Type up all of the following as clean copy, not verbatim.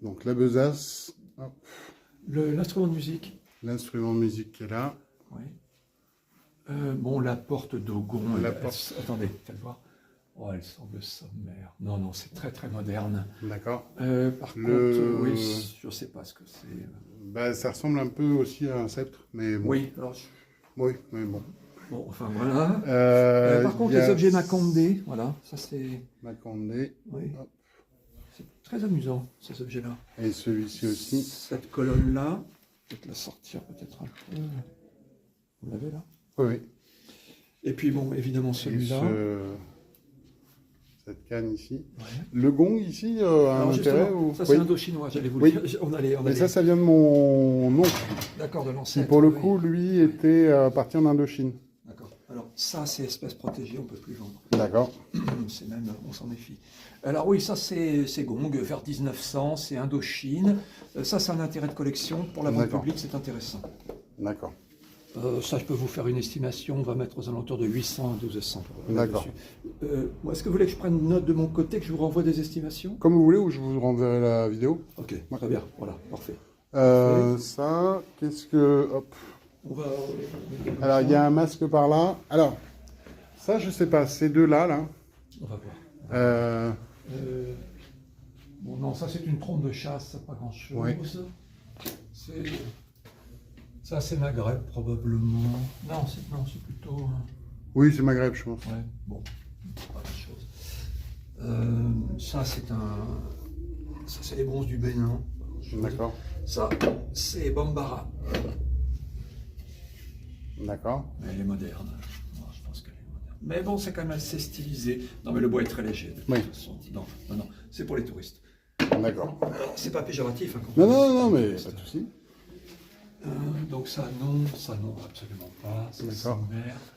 Donc la besace, L'instrument de musique. l'instrument de musique qui est là. Oui. Bon, la porte d'Ogon. Attendez, faites voir. Oh, elle semble sommaire. Non, non, c'est très très moderne. D'accord. Par contre, oui, je ne sais pas ce que c'est. Bah, ça ressemble un peu aussi à un sceptre, mais bon. Oui, alors, Oui, mais bon. bon, enfin voilà. Par contre, y a les objets Macombé, voilà, ça c'est. Macondé. Oui. Hop. C'est très amusant, ces objets-là. Et celui-ci aussi. Cette colonne-là, peut-être la sortir peut-être un peu. Vous l'avez là? Oui, oui. Et puis bon, évidemment Et celui-là. cette canne ici. Ouais. Le gong ici a un Alors, intérêt ou... ça c'est Oui. indo-chinois, j'allais vous Oui. le dire. On allait... Mais ça vient de mon oncle, D'accord, de qui l'ancêtre. pour le oui. coup, lui, était parti en Indochine. D'accord. Alors ça c'est espèce protégée, on ne peut plus vendre. D'accord. C'est même, on s'en méfie. Alors oui, ça c'est gong, vers 1900, c'est Indochine. Ça c'est un intérêt de collection. Pour la vente D'accord. publique, c'est intéressant. D'accord. Ça, je peux vous faire une estimation. On va mettre aux alentours de 800 à 1200. D'accord. Est-ce que vous voulez que je prenne une note de mon côté, que je vous renvoie des estimations? Comme vous voulez, ou je vous renverrai la vidéo. Ok, très bien. Voilà, parfait. Ça, qu'est-ce que... Hop. On va... Alors, il y a un masque par là. Alors, ça, je sais pas. Ces deux-là, là. On va voir. Bon, non, ça c'est une trompe de chasse, ça pas grand-chose. Oui. Ça c'est Maghreb, probablement. Non, c'est plutôt... Oui, c'est Maghreb, je pense. Ouais, bon, pas grand-chose. Ça c'est les bronzes du Bénin. D'accord. Ça, c'est Bambara. D'accord. Mais elle est moderne. Non, je pense qu'elle est moderne. Mais bon, c'est quand même assez stylisé. Non, mais le bois est très léger. De toute façon. Non, non, non. C'est pour les touristes. D'accord. Alors, c'est pas péjoratif. Hein, Non, non, non, mais pas de souci. Donc ça, non, absolument pas. D'accord.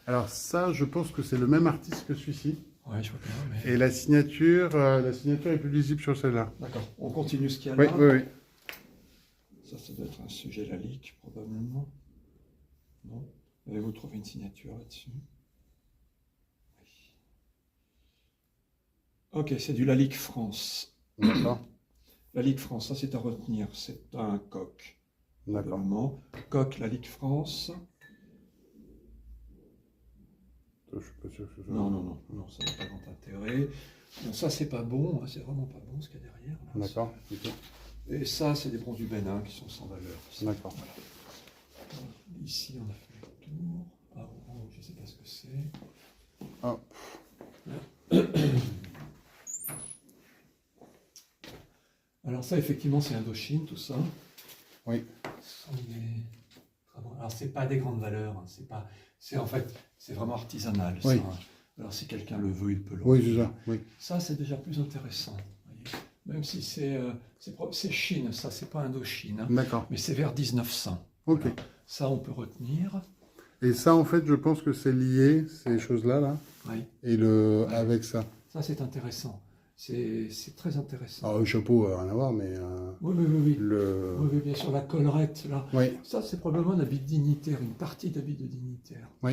Alors ça, je pense que c'est le même artiste que celui-ci. Ouais, je vois bien. Mais... Et la signature est plus lisible sur celle-là. D'accord. On continue ce qu'il y a Oui, là. oui, oui. Ça doit être un sujet lalique, probablement. Non. Avez-vous trouvé une signature là-dessus? Oui. Ok, c'est du Lalique France. D'accord. Lalique France, ça c'est à retenir. C'est un coq. D'accord. Probablement. Coq, Lalique France. Je suis pas sûr que ce soit... Non, non, non, non, ça n'a pas grand intérêt. Bon, ça c'est pas bon, hein, c'est vraiment pas bon ce qu'il y a derrière. Là. D'accord. Okay. Et ça, c'est des bronzes du Bénin qui sont sans valeur. D'accord. Voilà. Ici, on a fait le tour. Ah, oh, je ne sais pas ce que c'est. Hop. Alors ça, effectivement, c'est Indochine, tout ça. Oui. Ce sont des... Alors, c'est pas des grandes valeurs. Hein, c'est en fait, c'est vraiment artisanal. Oui. Ça, hein. Alors, si quelqu'un le veut, il peut le Oui, c'est ça. Oui. Ça, c'est déjà plus intéressant. Voyez. Même si c'est Chine, ça, c'est pas Indochine. Hein, D'accord. mais c'est vers 1900. Ok. Voilà. Ça, on peut retenir. Et ça, en fait, je pense que c'est lié, ces choses-là, là. Oui. Et avec ça. Ça, c'est intéressant. C'est très intéressant. Alors, le chapeau, rien à voir, mais... Oui, oui, oui. Oui. Le... Oui, oui, bien sûr, la collerette, là. Oui. Ça, c'est probablement un habit de dignitaire, une partie d'habit de dignitaire. Oui.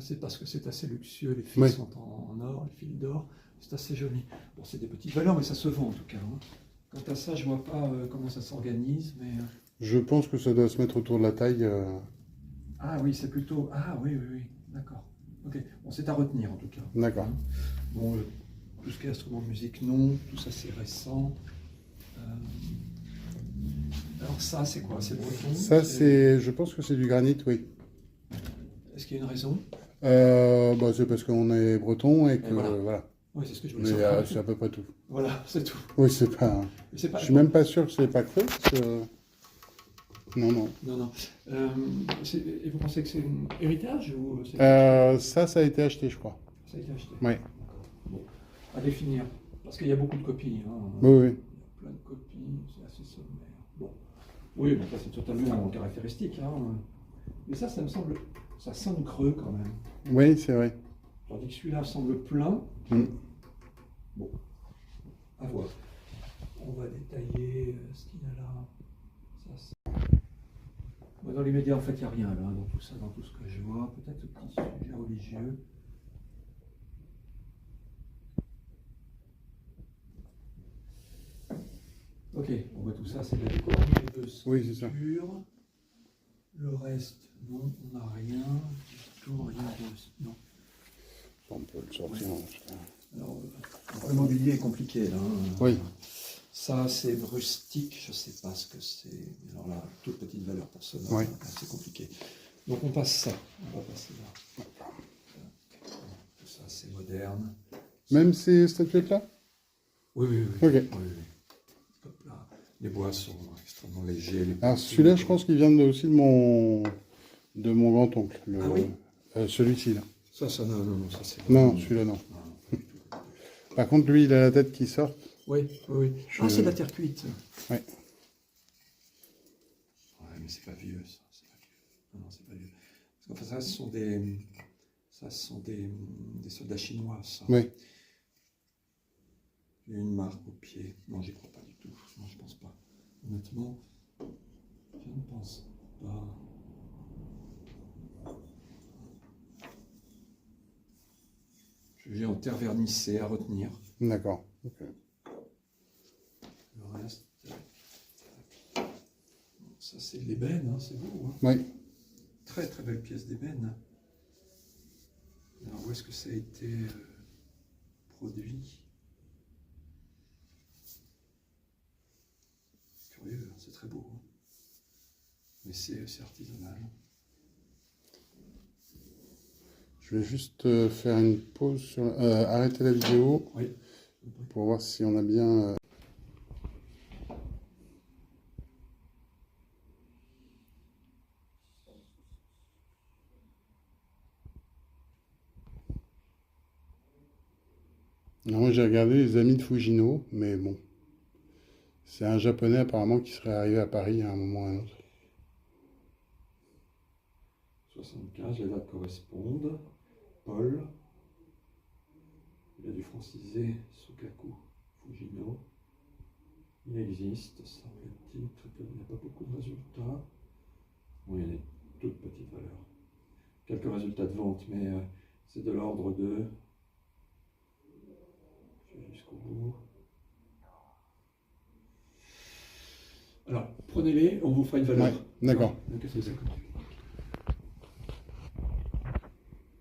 C'est parce que c'est assez luxueux, les fils Oui. sont en or, les fils d'or, c'est assez joli. Bon, c'est des petites valeurs, mais ça se vend en tout cas. Hein. Quant à ça, je vois pas comment ça s'organise, mais... Je pense que ça doit se mettre autour de la taille. Ah oui, c'est plutôt... Ah oui, oui, oui, d'accord. Ok, bon, c'est à retenir en tout cas. D'accord. Hein. Bon, tout ce qui est instrument de musique, non, tout ça c'est récent. Alors ça, c'est quoi? C'est breton? Ça, c'est... Je pense que c'est du granit, oui. Est-ce qu'il y a une raison? Bah, c'est parce qu'on est breton et que... voilà. Oui, c'est ce que je voulais Mais savoir. c'est à peu près tout. Voilà, c'est tout. Oui, c'est pas... Je suis même pas sûr que c'est pas creux, parce que... Non, non. Non, non. Et vous pensez que c'est un héritage ou ça a été acheté, je crois. Ça a été acheté? Oui. Bon, à définir. Parce qu'il y a beaucoup de copies. Hein. Oui, oui. Il y a plein de copies, c'est assez sommaire. Bon. Oui, mais ça c'est totalement caractéristique. Hein. Mais ça me semble... Ça sonne creux quand même. Oui, c'est vrai. Tandis que celui-là semble plein. Bon, à voir. On va détailler ce qu'il y a là. Ça, bon, dans les médias, en fait, il n'y a rien là, dans tout ça, dans tout ce que je vois. Peut-être un petit sujet religieux. Ok, on voit tout ça, c'est la décoration de Oui, c'est ça. sculpture. Le reste, non, on n'a rien. Du tout, rien de... Non. On peut le sortir. Alors, le mobilier est compliqué, là. Hein. Oui. Ça, c'est rustique, je ne sais pas ce que c'est. Alors là, toute petite valeur pour cela, Oui. c'est compliqué. Donc on passe ça, on va passer là. Tout ça, c'est moderne. Même ces statuettes-là? Oui, oui, oui. Ok. Oui, oui. Hop là. Les bois sont extrêmement légers. Alors celui-là, je pense qu'il vient aussi de mon grand-oncle. Ah oui? Celui-ci, là. Ça, non, ça c'est... Non, celui-là, non. Par contre, lui, il a la tête qui sort. Oui, oui, oui. Ah, c'est de la terre cuite. Oui. Ouais, mais c'est pas vieux, ça. C'est pas vieux. Non, c'est pas vieux. Parce qu'enfin, ça, ce sont des soldats chinois, ça. Oui. Il y a une marque au pied. Non, j'y crois pas du tout. Non, je pense pas. Honnêtement, je ne pense pas. Je vais en terre vernissée à retenir. D'accord. Ok. Le reste, ça c'est l'ébène, hein, c'est beau. Hein. Oui. Très très belle pièce d'ébène. Alors où est-ce que ça a été produit? Curieux, hein, c'est très beau. Hein. Mais c'est artisanal. Je vais juste faire une pause, arrêter la vidéo Oui. pour voir si on a bien... Alors, moi, j'ai regardé les amis de Fujino, mais bon. C'est un japonais apparemment qui serait arrivé à Paris à un moment ou à un autre. 75, les dates correspondent. Paul. Il a dû franciser Sukaku Fujino. Il existe, semble-t-il, très peu, il n'y a pas beaucoup de résultats. Bon, il y a des toutes petites valeurs. Quelques résultats de vente, mais c'est de l'ordre de... Je vais jusqu'au bout. Alors, prenez-les, on vous fera une valeur. Ouais, d'accord. Qu'est-ce que c'est que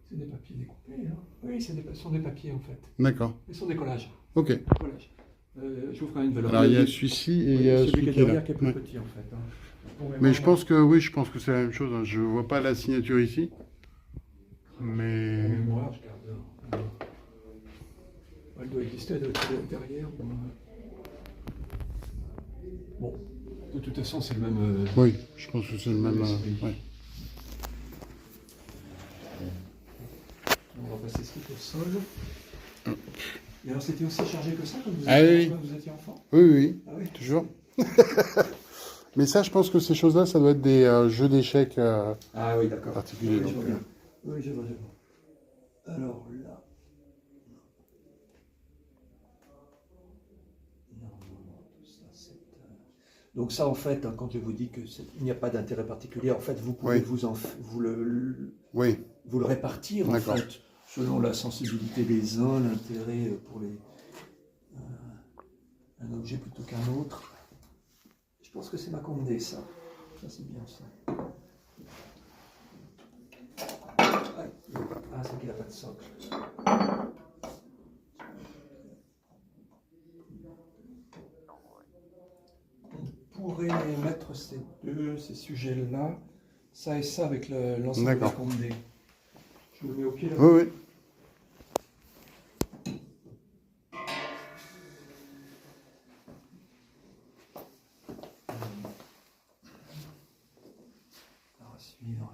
c'est des papiers découpés, hein? Oui, ce sont des papiers en fait. D'accord. Ils sont des collages. Ok. Collages. Je vous ferai une valeur. Alors, il y a celui-ci et il y a celui qui est celui qui est là. derrière qui est plus Ouais. petit en fait. Hein. Mais je pense que oui, je pense que c'est la même chose. Hein. Je vois pas la signature ici. En Mais... mémoire, je garde. Elle doit exister derrière. Bon, de toute façon, c'est le même. Oui, je pense que c'est le même... ouais. On va passer ce qu'il faut au sol. Et alors, c'était aussi chargé que ça quand vous étiez enfant? Oui, oui, Ah oui. toujours. Mais ça, je pense que ces choses-là, ça doit être des jeux d'échecs Ah oui, d'accord. particuliers. Oui, donc, je vois. Oui, je vois. Alors là. Non, tout ça, c'est. Donc ça, en fait, hein, quand je vous dis qu'il n'y a pas d'intérêt particulier, en fait, vous pouvez vous le répartir, en fait, selon la sensibilité des uns, l'intérêt pour un objet plutôt qu'un autre. Je pense que c'est Macondo, ça. Ça, c'est bien, ça. Ah, c'est qu'il n'a pas de socle. On pourrait mettre ces sujets-là, ça et ça, avec l'ensemble de Condé. Je vous le mets au pied là. Oui, oui. Alors, à suivre.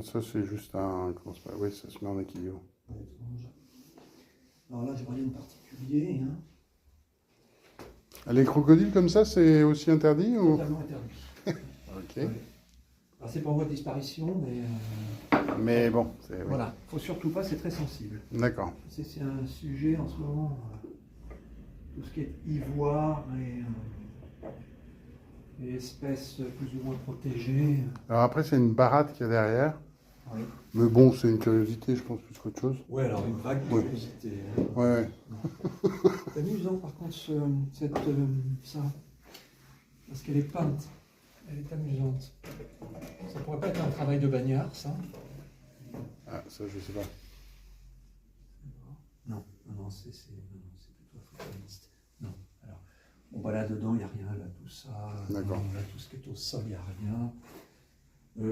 Ça, c'est juste un... Comment ça s'appelle? Oui, ça se met en équilibre. Alors là, je vois rien de particulier. Hein. Les crocodiles comme ça, c'est aussi interdit ou... Totalement interdit. Ok. Ouais. Alors, c'est pas en voie de disparition, mais Mais bon, c'est... Oui. voilà. Faut surtout pas, c'est très sensible. D'accord. C'est un sujet en ce moment, tout ce qui est ivoire et espèces plus ou moins protégées. Alors après, c'est une baratte qu'il y a derrière. Oui. Mais bon, c'est une curiosité, je pense, plus qu'autre chose. Ouais, alors une vague de Ouais. curiosité. Ouais, ouais. C'est amusant par contre ça, parce qu'elle est peinte. Elle est amusante. Ça pourrait pas être un travail de bagnard, ça? Ah, ça, je sais pas. Non, c'est plutôt photoniste. Non. Alors, bon, bah là-dedans, il n'y a rien, là, tout ça. D'accord. Là, tout ce qui est au sol, il n'y a rien.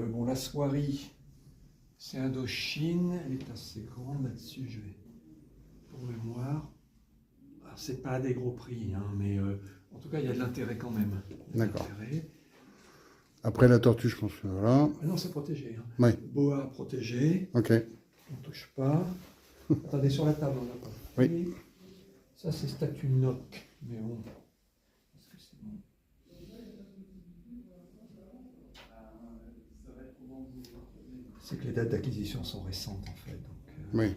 Bon, la soierie, c'est Indochine. Elle est assez grande là-dessus, je vais. Pour mémoire. Alors, c'est pas des gros prix, hein, mais en tout cas, il y a de l'intérêt quand même. D'accord. Après, la tortue, je pense que voilà. Ah non, c'est protégé. Hein. Oui. Boa protégé. Ok. On ne touche pas. Attendez, sur la table, on n'a pas. Oui. Ça, c'est statue Noc. Mais bon. Est-ce que c'est bon? C'est que les dates d'acquisition sont récentes, en fait. Donc, Oui.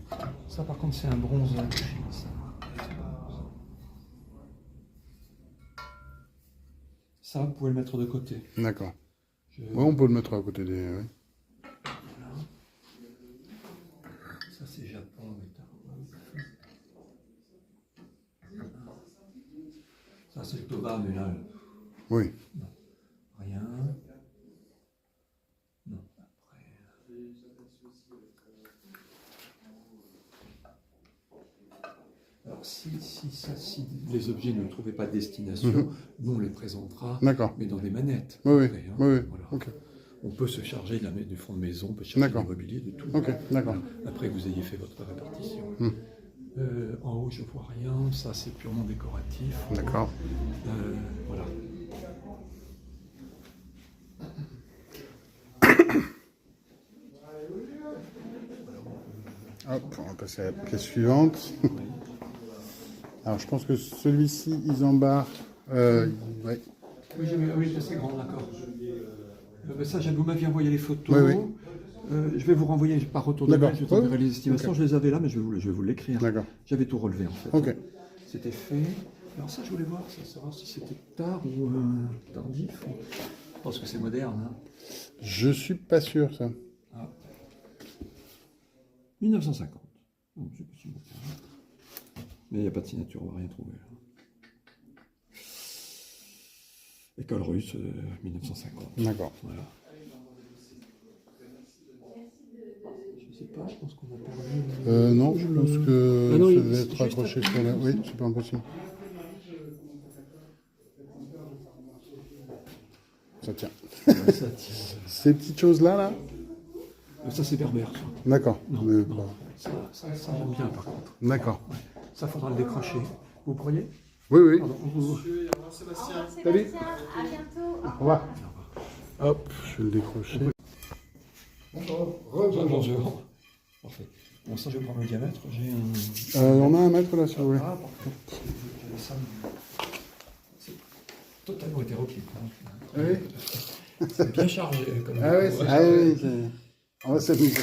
ça, par contre, c'est un bronze. Ça, vous pouvez le mettre de côté. D'accord. Oui, on peut le mettre à côté des... Oui. Voilà. Ça, c'est Japon. Ça, c'est le Toba, mais là, Oui. non. Rien. Non, après. Alors, si les objets ne trouvaient pas de destination, nous, on les présentera, D'accord. mais dans des manettes. Oui, oui. Après, hein. Oui, oui. Voilà. Ok. On peut se charger du fond de maison, on peut se charger de D'accord. l'immobilier, de tout. Ok, d'accord. Après que vous ayez fait votre répartition. En haut, je vois rien. Ça, c'est purement décoratif. D'accord. Voilà. Hop, on va passer à la pièce suivante. Alors, je pense que celui-ci, Isambard... ouais. Oui, oui, c'est grand, d'accord. Ça, vous m'aviez envoyé les photos. Oui, oui. Je vais vous renvoyer par retour de mail, je vous enverrai Oui. les estimations. Okay. Je les avais là, mais je vais vous l'écrire. D'accord. J'avais tout relevé, en fait. Ok. C'était fait. Alors ça, je voulais voir, savoir si c'était tard ou tardif. Je pense que c'est moderne. Hein. Je suis pas sûr, ça. Ah. 1950. C'est pas si bon. Mais il n'y a pas de signature, on ne va rien trouver. Là. École russe, 1950. D'accord. Voilà. Je sais pas, je pense qu'on a perdu... Non, je pense que Ah non, ça il- devait être juste accroché après. sur la... Oui, c'est pas impossible. Ça tient. Ça tient. Ces petites choses-là, là Ça, c'est berbère, ça. D'accord. Non, Mais non. bon. Ça j'aime bien, par contre. D'accord. Ouais. Ça, faudra le décrocher. Vous pourriez? Oui, oui. Pardon, Sébastien, à bientôt. Au revoir. Hop, je vais le décrocher. Bonjour. Parfait. Bon, ça, je vais prendre le diamètre. J'ai un... On a un mètre là, si vous voulez. Ah, par contre, j'avais ça. C'est totalement hétéroclite. Hein. Oui. C'est bien chargé. Comme Ah oui, on va s'amuser.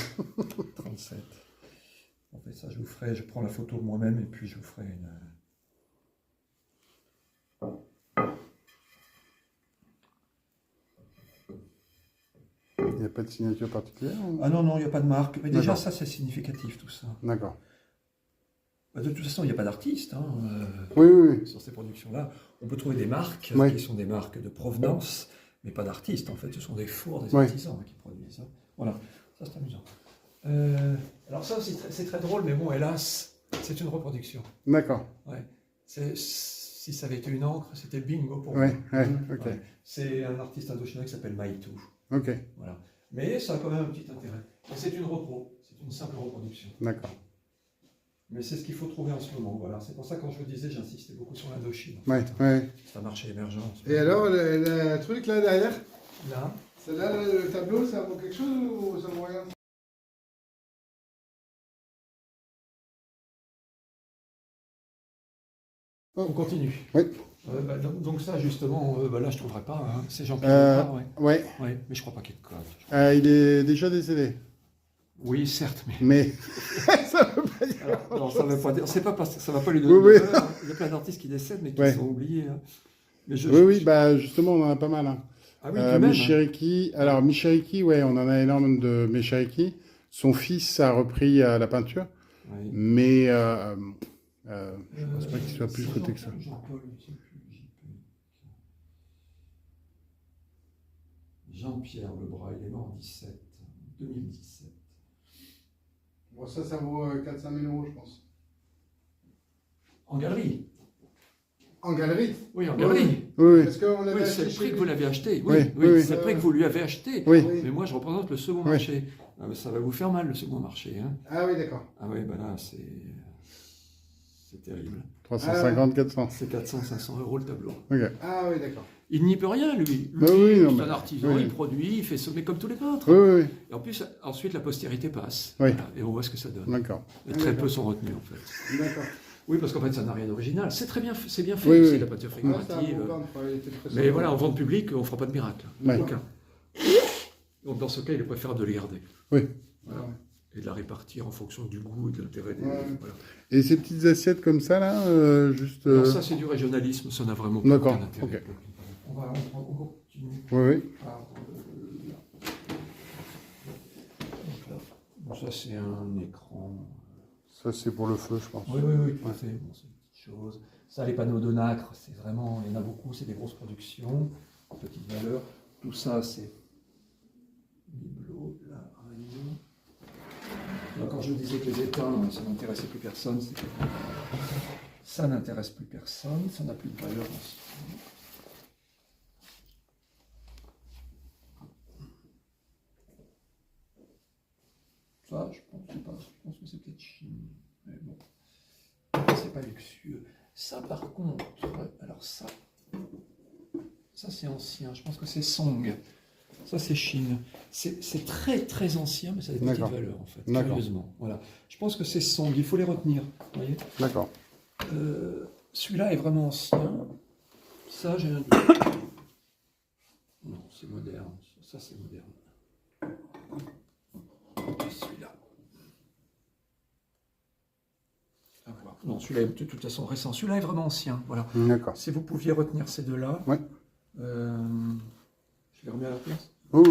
37. En fait, ça, je prends la photo moi-même et puis je vous ferai une... Il n'y a pas de signature particulière ou... Ah non, non, il n'y a pas de marque. Mais déjà, D'accord. ça, c'est significatif, tout ça. D'accord. Bah, de toute façon, il n'y a pas d'artiste hein, Oui, oui, oui. sur ces productions-là. On peut trouver des marques Oui. qui sont des marques de provenance, mais pas d'artistes. En fait, ce sont des fours, des Oui. artisans qui produisent. Hein. Voilà, ça c'est amusant. Alors ça, c'est très drôle, mais bon, hélas, c'est une reproduction. D'accord. Ouais. Si ça avait été une encre, c'était bingo pour Ouais, moi. ouais, ok. Ouais. C'est un artiste indochinois qui s'appelle Maïtou. Ok, Voilà. Mais ça a quand même un petit intérêt. Et c'est une repro, c'est une simple reproduction. d'accord. Mais c'est ce qu'il faut trouver en ce moment. Voilà. C'est pour ça que quand je vous disais, j'insistais beaucoup sur l'Indochine. Ouais, ouais. C'est un marché émergent. en ce Et moment. alors, le truc là derrière, Là, c'est là le tableau, ça vaut quelque chose ou ça vaut rien? on continue. Oui. Donc ça, justement, là, je ne trouverai pas. Hein. C'est Jean-Pierre Lebrun, ouais. Ouais, mais je crois pas qu'il y ait de code. Il est déjà décédé. Oui, certes, mais... Mais ça veut pas dire. Alors, non, ça veut pas dire... C'est pas parce que ça va pas lui donner Oui, de oui. valeur, hein. Il y a plein d'artistes qui décèdent, mais qui Ouais. sont oubliés. Hein. Mais Oui, bah justement, on en a pas mal. Hein. Ah oui, lui-même. Michiriki, alors Michiriki, ouais, on en a énormément de Michiriki. Son fils a repris la peinture, Oui. mais je pense pas qu'il soit plus côté que ça. Jean-Paul, je sais plus, Jean-Pierre Lebrun, il est mort en 2017. Bon, ça vaut 4-5 000 €, je pense. En galerie? En galerie? Oui, en galerie. Oui. Parce qu'on l'avait acheté. C'est le prix que vous l'avez acheté. Oui, c'est le prix que vous lui avez acheté. Oui. Mais moi, je représente le second marché. Ah, mais ça va vous faire mal, le second marché. Hein. Ah oui, d'accord. Ah oui, ben là, c'est terrible. 350, 400. C'est 400-500 € le tableau. Okay. Ah oui, d'accord. Il n'y peut rien, lui. Bah oui, c'est un artisan, il produit, il fait sommer comme tous les peintres. Oui. Et en plus, ensuite, la postérité passe. Oui. Voilà, et on voit ce que ça donne. D'accord. Et très peu sont retenus, en fait. D'accord. Oui, parce qu'en fait, ça n'a rien d'original. C'est très bien, c'est bien fait, oui. c'est la peinture figurative. Ouais, mais voilà, en vente publique, on ne fera pas de miracle. Ouais. Aucun. Donc, dans ce cas, il est préférable de les garder. Oui. Voilà. Et de la répartir en fonction du goût et de l'intérêt des... Voilà. Et ces petites assiettes comme ça, là, juste... Alors ça, c'est du régionalisme, ça n'a vraiment aucun intérêt. Ok. On continue. Oui. Bon, ça, c'est un écran. Ça, c'est pour le feu, je pense. Oui, tout à fait. Bon, c'est une petite chose. Ça, les panneaux de nacre, c'est vraiment... Il y en a beaucoup, c'est des grosses productions, petite valeur. Tout ça, c'est... Bibelot, la Réunion. Alors, quand je disais que les étains, ça n'intéressait plus personne, c'est que ça n'intéresse plus personne, ça n'a plus de valeur en ce moment. Ça, je pense que c'est peut-être Chine, mais bon, c'est pas luxueux. Ça, par contre, alors ça c'est ancien, je pense que c'est Song. Ça, c'est Chine. C'est très, très ancien, mais ça a des petites valeurs, en fait, curieusement. Voilà. Je pense que c'est Song, il faut les retenir, vous voyez. D'accord. Celui-là est vraiment ancien. Ça, j'ai un doute. Non, c'est moderne. Ça, c'est moderne. Et celui-là. À voir. Non, celui-là est de toute façon récent. Celui-là est vraiment ancien, voilà. D'accord. Si vous pouviez retenir ces deux-là. Ouais. Je les remets à la place. Oui.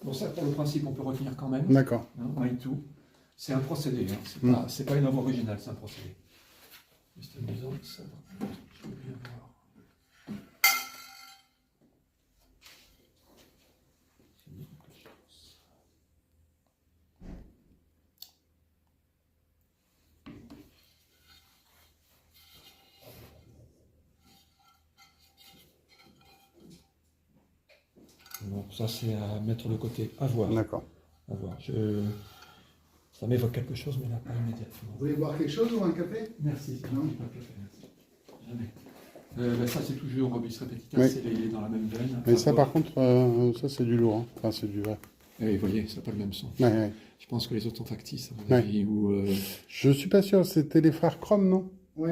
Bon, ça, pour le principe, on peut retenir quand même. D'accord. Hein, et tout. C'est un procédé, hein. C'est pas une œuvre originale, c'est un procédé. C'est amusant, ça. Je veux bien voir. Bon, ça c'est à mettre de côté, à voir. D'accord. À voir. Ça m'évoque quelque chose, mais là pas immédiatement. Vous voulez boire quelque chose ou un café? Merci. Non. Pas de café, merci. Jamais. Ça c'est toujours Robis Repetita, Oui. il est dans la même veine. Mais ça, par contre, ça, c'est du lourd. Hein. Enfin, c'est du vrai. Oui, vous voyez, ça n'a pas le même son. Ouais. Je pense que les autres sont factices, à mon avis. Ou, Je suis pas sûr, c'était les frères Crom, non? Oui.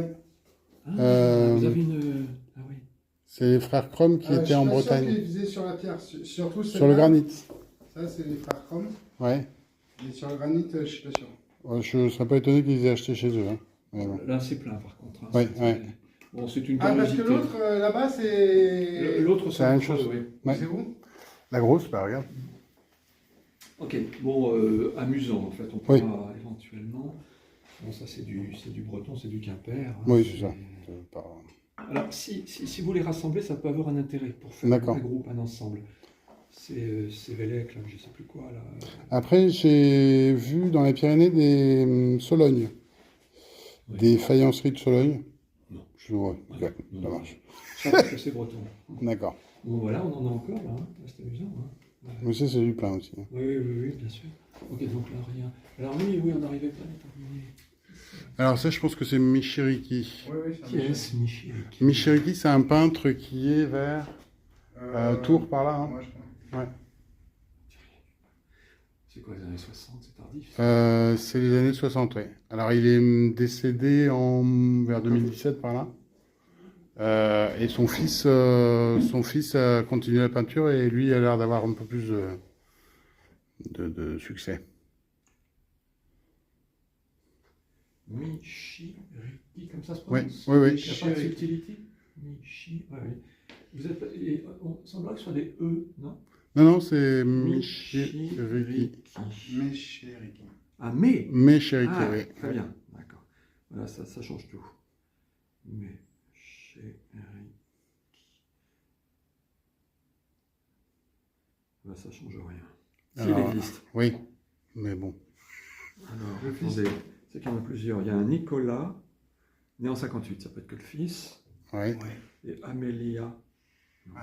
vous avez une... Ah oui. C'est les frères Crom qui étaient en Bretagne. Je suis pas sûr qu'ils faisaient sur la pierre, surtout Sur le granit. Ça, c'est les frères Crom. Ouais. Et sur le granit, je suis pas sûr. Je ne serais pas étonné qu'ils aient acheté chez eux. Hein. Mais bon. Là, c'est plein, par contre. Hein. Ouais. Bon, c'est une Ah, parce que l'autre, là-bas, c'est... L'autre, c'est la même chose. Oui. Ouais. C'est où? La grosse, bah regarde. Ok, bon, amusant, en fait. On pourra éventuellement... Bon, ça, c'est du breton, c'est du Quimper. Hein. Oui, c'est ça. Alors, si vous les rassemblez, ça peut avoir un intérêt pour faire un groupe, un ensemble. C'est Vélec, là, je ne sais plus quoi. Là. Après, j'ai vu dans les Pyrénées des Solognes. Oui. Des faïenceries de Sologne. Non. Ça marche. Je pense que c'est breton. D'accord. Bon, voilà, on en a encore, là. Hein. C'est amusant. Hein. Voilà. Mais ça, c'est du plein aussi. Hein. Oui, bien sûr. Ok, donc là, rien. Alors oui, on n'arrivait pas à terminer. Alors ça, je pense que c'est Michiriki. Oui, qui est-ce, Michiriki? Michiriki, c'est un peintre qui est vers Tours, par là. Hein. Moi, je crois. Ouais. C'est quoi, les années 60, c'est tardif? C'est les années 60, oui. Alors, il est décédé vers 2017, par là. Et son fils a continué la peinture et lui a l'air d'avoir un peu plus de succès. Michiriki, comme ça se Oui, prononce? oui, oui. Il n'y a pas de subtilité? Michi, ouais, oui. Vous êtes, on semblerait que ce soit des E, non? Non, non, c'est Michiriki. Méchérique. Ah, mais! Méchérique, Ah, oui. très bien, d'accord. Voilà, ça change tout. Méchérique. Là, ça change rien. S'il Alors, existe. oui, mais bon. Alors, attendez, c'est qu'il y en a plusieurs. Il y a un Nicolas, né en 58, ça peut être que le fils. Oui. Et Amélia.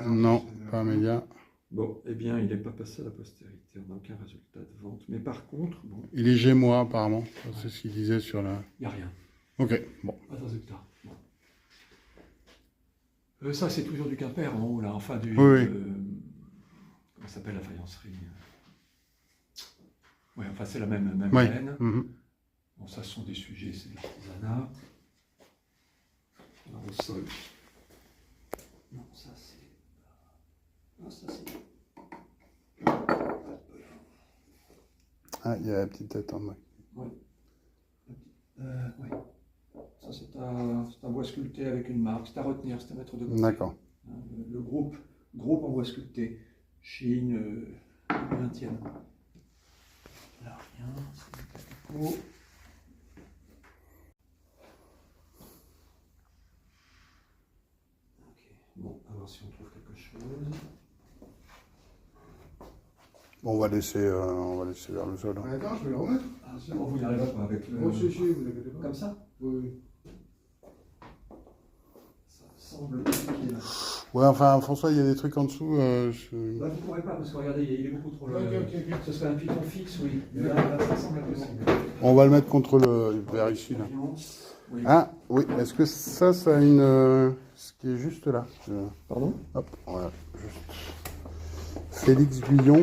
Non, pas Amélia. Bon, eh bien, il n'est pas passé à la postérité. On n'a aucun résultat de vente. Mais par contre, bon, Il est gémeaux, apparemment. C'est ce qu'il disait sur la... il n'y a rien. Ok, bon. Pas de résultat. Bon. Ça, c'est toujours du Quimper en haut, là. Enfin, du. Oui, oui. Comment s'appelle la faïencerie? Oui, enfin, c'est la même Oui. veine. Mhm. Bon, ça, ce sont des sujets, c'est de l'artisanat. Alors, au sol. Non, ça, c'est. Ah, ça, c'est. Ah, il y a la petite tête en bas. Oui. Oui. Ça, c'est un bois sculpté avec une marque. C'est à retenir, c'est à mettre de côté. D'accord. Hein, le groupe en bois sculpté. Chine, 20e. Là, rien. C'est du capicot. Ok. Bon, à voir si on trouve quelque chose. Bon, on va laisser vers le sol. Hein. Attends, je vais le remettre. Ah, bon, vous n'y arriverez pas avec le. Oh, si, vous inquiétez pas. Comme ça? Oui. Ça semble compliqué là. Ouais, enfin, François, il y a des trucs en dessous. Là, vous ne pourrez pas parce que regardez, il est beaucoup trop Ok, loin. ok. Ce serait un piton fixe, oui. Mais là, ça semble impossible. On va le mettre contre le... vers ici, là. Oui. Ah, oui. Est-ce que ça a une... ce qui est juste là. Pardon? Hop, voilà. Juste. Félix Guyon.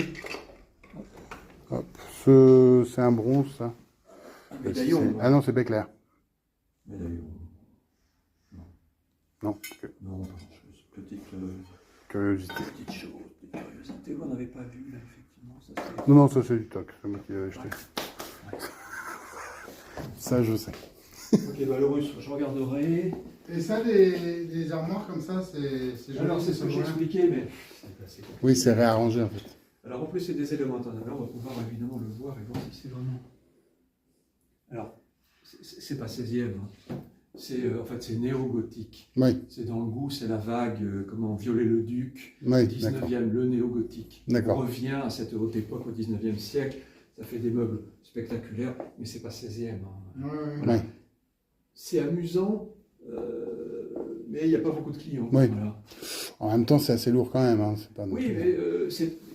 Hop. C'est un bronze, ça. Médaillon. Ah non, c'est Béclair. Médaillon. Non, ok. Non, pas grand-chose. Petite Curiosité. chose, petite curiosité. Vous n'avez pas vu, là, effectivement. Ça, c'est... Non, non, ça c'est du toc. C'est moi qui l'ai acheté. Ouais. Ça, je sais. Ok, bah le russe, je regarderai. Et ça, des armoires comme ça, c'est joli. Alors, c'est ce que j'ai expliqué, mais... Oui, c'est réarrangé, en fait. Alors, en plus, c'est des éléments interdits. On va pouvoir évidemment le voir et voir si c'est vraiment... Alors, c'est pas 16e. Hein. En fait, c'est néo-gothique. Oui, C'est dans le goût, c'est la vague, comment Viollet-le-Duc, oui, 19e, d'accord. le néo-gothique. On D'accord. revient à cette haute époque, au 19e siècle. Ça fait des meubles spectaculaires, mais c'est pas 16e. Hein. Ouais. Voilà. Ouais. C'est amusant, mais il n'y a pas beaucoup de clients. Oui. Voilà. En même temps, c'est assez lourd quand même. Hein. C'est pas non Oui, plus- mais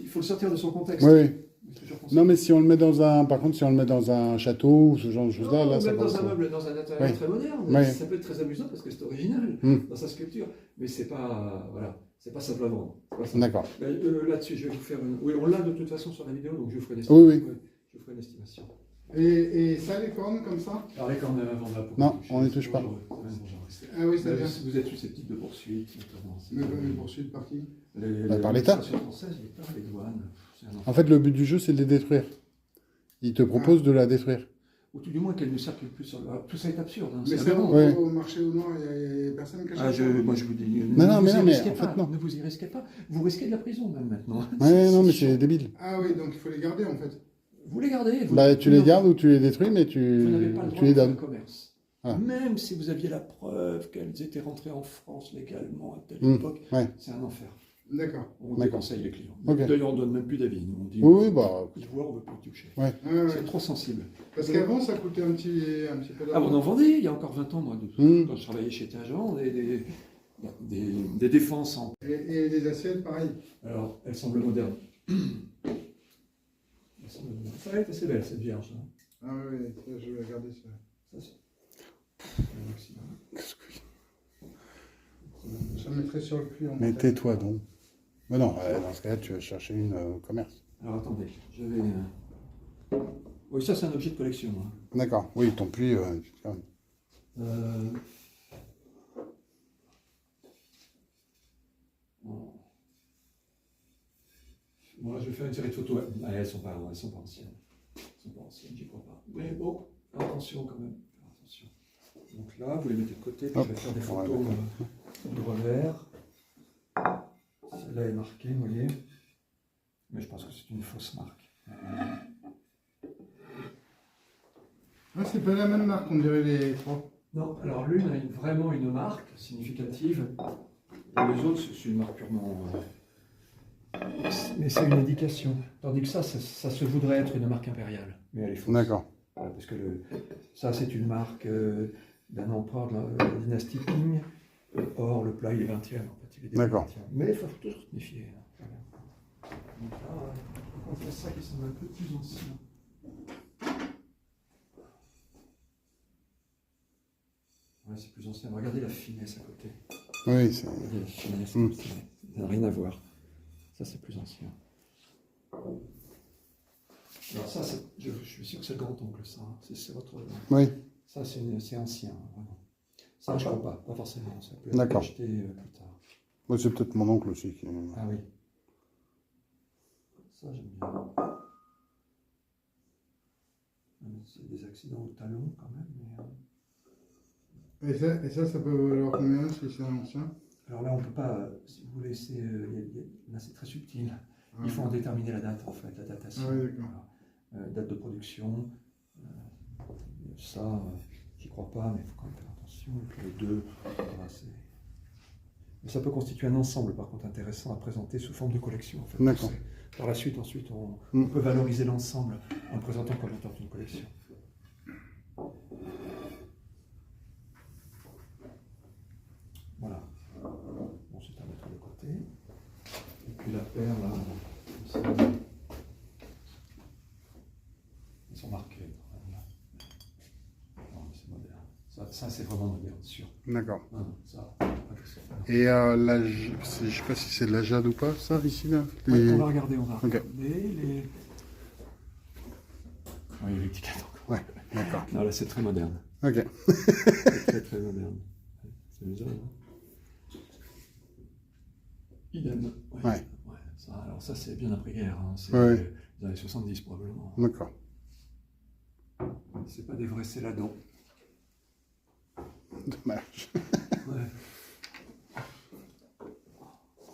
il faut le sortir de son contexte. Oui, oui. C'est toujours comme Non, ça. mais si on le met dans un... Par contre, si on le met dans un château ou ce genre de choses-là, Non, là, ça même va dans un beaucoup. meuble, dans un intérieur Oui. très moderne, Oui. ça peut être très amusant parce que c'est original dans sa sculpture, mais c'est pas, voilà, c'est pas simple à vendre. C'est pas simple. D'accord. Là-dessus, je vais vous faire une... Oui, on l'a de toute façon sur la vidéo, donc je vous ferai une Oui, estimation. oui. Je vous ferai une estimation. Et ça, les cornes comme ça? Alors les cornes, on va pas Non, toucher, on n'y c'est touche pas. dangereux, c'est même dangereux. Ah oui, c'est bien. Vous êtes susceptible de poursuites, notamment. Mais poursuite par qui? Par l'État. L'administration française, l'État, les douanes, c'est un enfer. En fait, le but du jeu, c'est de les détruire. Il te propose de la détruire. Ou tout du moins qu'elle ne circule plus sur le... Tout ça est absurde. Hein, Mais c'est aberrant. bon, Ouais. au marché au noir, il n'y a personne qui achète ça. Moi je vous dis, non, mais risquez en pas, fait, non. ne vous y risquez pas. Vous risquez de la prison même maintenant. Ouais, non, mais chiant. c'est débile. Ah oui, donc il faut les garder en fait. Vous les gardez. Bah, tu les gardes ou tu les détruis, mais Vous n'avez pas le droit tu les de faire donnes. commerce. Ah. Même si vous aviez la preuve qu'elles étaient rentrées en France légalement à telle Mmh, époque, ouais. c'est un enfer. D'accord. On D'accord. déconseille les clients. Ok. D'ailleurs, on ne donne même plus d'avis. Nous, on dit, Oui, oui, bah, il voit, on ne veut plus toucher. ouais. Ouais, ouais. C'est trop sensible. Parce qu'avant, ça coûtait un petit peu Ah, on d'argent. en vendait il y a encore 20 ans, moi. Mmh. Quand je travaillais chez Tagent, des défenses en... Et les assiettes, pareil. Alors, elle semble moderne. Elle semble moderne. Ça va être assez belle, cette vierge. Hein. Ah oui, ça, je vais regarder ça. Ça, c'est... un accident. Ça mettrait sur le prix en Mais fait. tais-toi donc. Mais non, dans ce cas-là, tu vas chercher une commerce. Alors, attendez, je vais... Oui, ça c'est un objet de collection. Hein. D'accord, oui, ton puits. Bon, là, je vais faire une série de photos. Ah, elles sont pas anciennes. Elles sont pas anciennes, j'y crois pas. Mais bon, attention quand même. Attention. Donc là, vous les mettez de côté, puis je vais faire des photos de revers. Celle-là est marquée, vous voyez. Mais je pense que c'est une fausse marque. Ah, c'est pas la même marque, on dirait les trois. Non, alors l'une a vraiment une marque significative. Et les autres, c'est une marque purement... Mais c'est une indication. Tandis que ça se voudrait être une marque impériale. Mais elle est fausse. D'accord. Voilà, parce que ça, c'est une marque d'un empereur de la dynastie Qing. Or, le plat, il est 20e. En fait, il est début D'accord. 20e. Mais il faut toujours se méfier. Hein. Donc là, on fait ça qui semble un peu plus ancien. Ouais, c'est plus ancien. Regardez la finesse à côté. Oui, c'est... Regardez la finesse. Ça n'a rien à voir. Ça, c'est plus ancien. Alors ça, je suis sûr que c'est le grand-oncle, ça. Hein. C'est votre... Oui. Ça, c'est ancien, vraiment. Ça, je ne crois pas forcément. Ça peut être D'accord. acheté plus tard. Moi, c'est peut-être mon oncle aussi qui... Ah oui. Ça, j'aime bien. C'est des accidents au talon, quand même. Mais, Et ça peut valoir combien si c'est un ancien? alors là, on ne peut pas... Si vous voulez, là, c'est très subtil. Il faut en déterminer la date, en fait, la datation. Ah oui, d'accord. Voilà. Date de production. Ça, j'y crois pas, mais il faut quand même faire attention. Et puis les deux, voilà, mais ça peut constituer un ensemble, par contre, intéressant à présenter sous forme de collection. En fait. D'accord. Par la suite, ensuite, on peut valoriser l'ensemble en le présentant comme étant une collection. Voilà. Bon, c'est à mettre de côté. Et puis la paire, là, ils sont marqués. Non, mais c'est moderne. Ça c'est vraiment moderne, sûr. D'accord. Non, ça, Et je sais pas si c'est de la jade ou pas, ça, ici, là. ouais, on va regarder, Ok. les... Oui, l'étiquette encore. Ouais, d'accord. Non, là, c'est très moderne. Ok. C'est très, très moderne. C'est amusant, hein. Idem. Ouais. Ça, alors ça, c'est bien après-guerre. Hein. C'est Ouais. les années 70, probablement. D'accord. C'est pas des vrais céladons. Dommage. Ouais.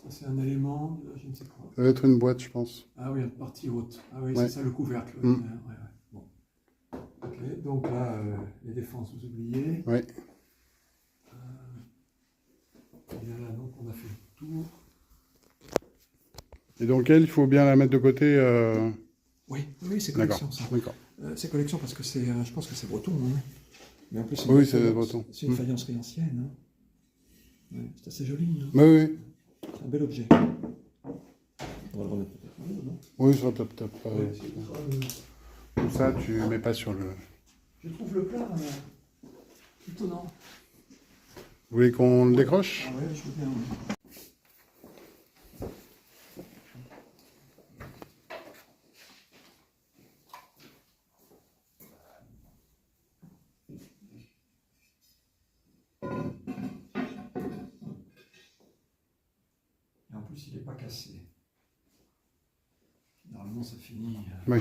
Ça, c'est un élément de je ne sais quoi. Ça va être une boîte, je pense. Ah oui, une partie haute. Ah oui, Ouais. c'est ça le couvercle. Mm. Ouais, ouais. Bon. Ok, donc là, les défenses, vous oubliez. Oui. Et là, donc, on a fait le tour. Et donc, elle, il faut bien la mettre de côté. Oui, c'est D'accord. collection, ça. D'accord. C'est collection parce que c'est, je pense que c'est breton. Hein. Mais en plus, Oui, c'est breton. C'est une faïencerie ancienne. Hein. Ouais, c'est assez joli. Hein. Oui, oui. C'est un bel objet. On va le remettre peut-être. Non, Oui, ça top, top. ouais, Tout ça, tu mets pas sur le... je trouve le plat étonnant. Vous voulez qu'on le décroche? Ah ouais, je veux bien. Ouais. Et en plus, il n'est pas cassé. Normalement, ça finit. Oui.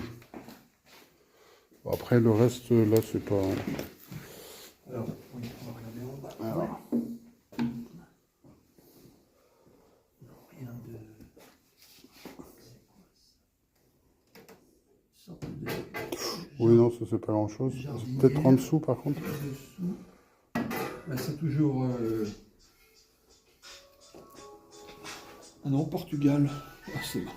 Bon, après, le reste, là, c'est pas... Alors, oui, on va regarder en bas. Alors. Rien de... Sorte de... Oui, non, ça, c'est pas grand-chose. Peut-être en dessous, par contre. Dessous. Ben, c'est toujours... Ah non, Portugal. Ah, c'est marrant.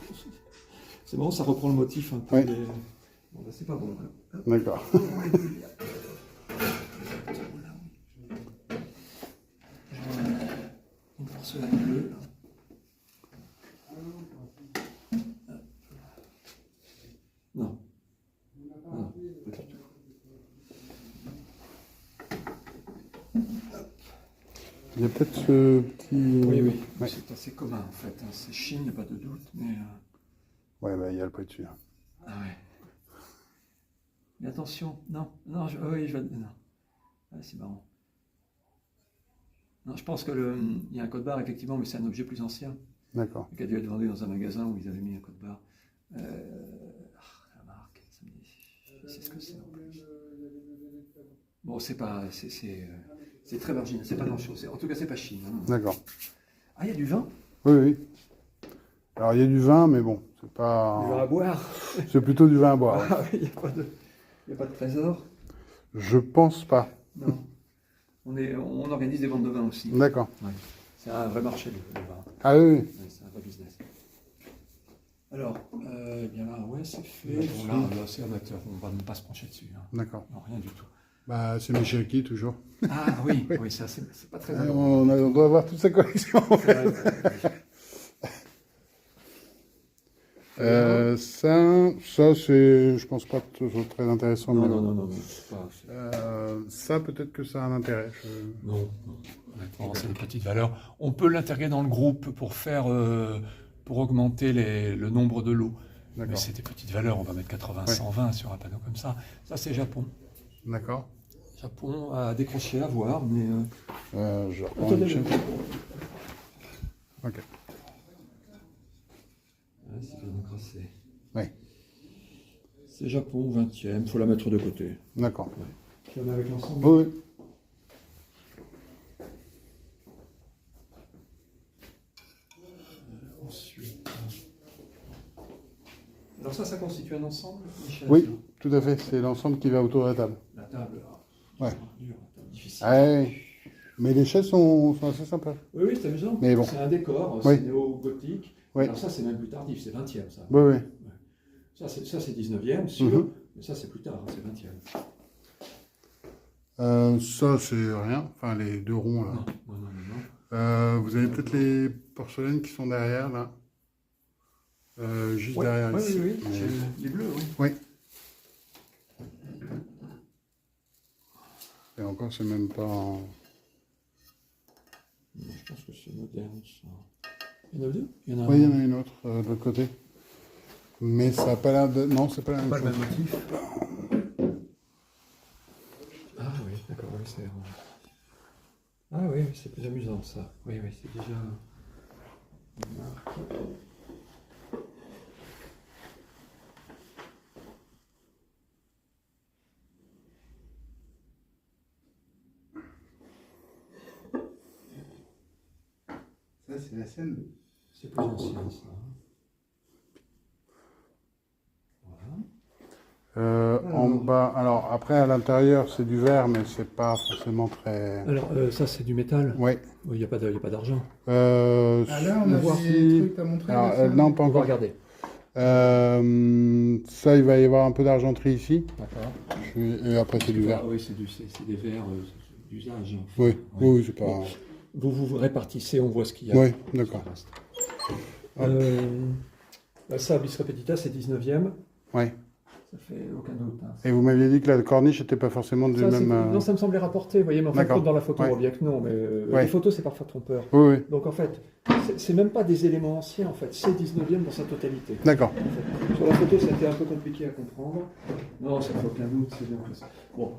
C'est marrant, ça reprend le motif un peu. Ouais. Des... Bon, ben, c'est pas bon. Là. D'accord. Une porcelaine bleue. Non. Non, pas du tout. Il y a peut-être ce petit... Oui, oui. Ouais. C'est assez commun en fait. Hein. C'est Chine, il n'y a pas de doute. Mais, Ouais, bah, il y a le prix dessus. ah ouais. Mais attention, non, non, oui, je vais... Non. Ah, c'est marrant. Non, je pense qu'il y a un code barre, effectivement, mais c'est un objet plus ancien, D'accord. qui a dû être vendu dans un magasin où ils avaient mis un code barre. La marque, ça me dit... Je sais ce que c'est en plus. Bon, c'est pas... C'est très marginal, c'est pas grand-chose. En tout cas, c'est pas Chine. Hein. D'accord. Ah, il y a du vin? Oui, oui. Alors, il y a du vin, mais bon, c'est pas... Du vin à boire? C'est plutôt du vin à boire. Ah oui, il n'y a pas de trésor? Je pense pas. Non. On organise des ventes de vin aussi. D'accord. Ouais. C'est un vrai marché, le vin. Ah oui, oui. Ouais, c'est un vrai business. Alors, eh bien là, ouais, c'est fait. Bon, là, c'est amateur, on ne va même pas se pencher dessus. Hein. D'accord. Non, rien du tout. Bah, c'est Michel qui, toujours. Ah oui, Oui. oui, ça, c'est pas très On doit avoir toute sa collection. Ça c'est, je pense pas que ce soit très intéressant. Non, mais non, non, non, non, c'est pas... ça, peut-être que ça a un intérêt. Non, honnêtement, c'est des petites valeurs. On peut l'intégrer dans le groupe pour faire, pour augmenter le nombre de lots. Mais D'accord. c'est des petites valeurs, on va mettre 80, 120 sur un panneau comme ça. Ça, c'est Japon. D'accord. Japon à décrocher, à voir, mais... Je reprends Attendez, Michel. Ok. Ouais, c'est bien encrassé. Oui. C'est Japon, 20e, il faut la mettre de côté. D'accord. Je la mets avec l'ensemble. Oui. Ensuite... Alors ça constitue un ensemble, Michel? Oui, tout à fait. C'est l'ensemble qui va autour de la table. La table, Ouais. dur, la table difficile. Ah, oui. Mais les chaises sont assez sympas. Oui, oui, c'est amusant. Mais bon. C'est un décor, Oui. c'est néo-gothique. Oui. Alors ça, c'est même plus tardif, c'est 20e, ça. Oui, oui. Ça, c'est 19e, sûr, Mhm. mais ça, c'est plus tard, hein, c'est 20e. Ça, c'est rien. Enfin, les deux ronds, là. Non, non, non, non. Vous avez peut-être les porcelaines qui sont derrière, là. Juste Ouais, derrière ouais, ici. oui, oui, Mais- c'est les bleus, oui. Oui. Et encore, c'est même pas en... Non, je pense que c'est moderne, ça. Il y en a deux? Il y en a Oui, il y en un. a une autre de l'autre côté. Mais ça n'a pas l'air de... Non, c'est pas la même Pas le chose. même motif. Ah oui, d'accord, oui, c'est... Ah oui, c'est plus amusant, ça. Oui, oui, c'est déjà... une marque. Ça, c'est la scène. C'est plus ancien, ça. Voilà. En bas, alors après à l'intérieur c'est du verre, mais c'est pas forcément très. Alors, ça, c'est du métal. Ouais. Il n'y a pas d'argent. Ah là, on a voir des si- trucs à montrer. Alors, là, ça non, pas On va encore. regarder. Ça, il va y avoir un peu d'argenterie ici. D'accord. Et après c'est du verre. Oui, c'est des verres d'usage. Oui, Ouais. oui, c'est pas. Bon. Vous répartissez, on voit ce qu'il y a. Oui, d'accord. Ça, bis repetita, c'est 19e. Oui. Ça fait aucun doute. Hein. Et vous m'aviez dit que la corniche n'était pas forcément du Ça, même. Non, ça me semblait rapporté, vous voyez, mais en fin de D'accord. compte, dans la photo, Ouais. on voit bien que non, mais Ouais. les photos, c'est parfois trompeur. Oui, oui. Donc en fait, c'est même pas des éléments anciens, en fait, c'est 19e dans sa totalité. D'accord. En fait. Sur la photo, c'était un peu compliqué à comprendre. Non, ça fait aucun doute, c'est bien. Bon,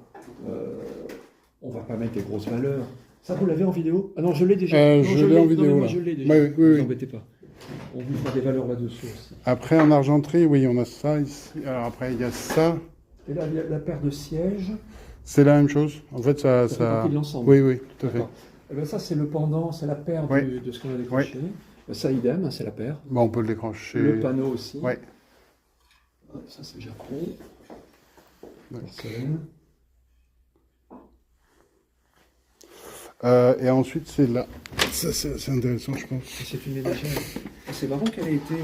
on va pas mettre des grosses valeurs. Ça, vous l'avez en vidéo? Ah non, je l'ai déjà. Non, Je l'ai en vidéo, non, mais moi, là. je l'ai déjà. Oui, oui, oui, Ne oui. vous embêtez pas. On vous fera des valeurs là-dessus aussi. Après en argenterie, oui, on a ça ici. Alors après il y a ça. Et là, il y a la paire de sièges. C'est la même chose. En fait, Ça fait partie de l'ensemble. Oui, oui, tout à fait. D'accord. Eh ben, ça, c'est le pendant, c'est la paire Oui. de ce qu'on a décroché. Ça, idem, hein, c'est la paire. Bon, on peut le décrocher. Le panneau aussi. Ouais. Ça, c'est Japon. D'accord. Porcelaine. Et ensuite, c'est là. Ça, c'est intéressant, je pense. Et c'est une ménagère. Ah, c'est marrant qu'elle ait été...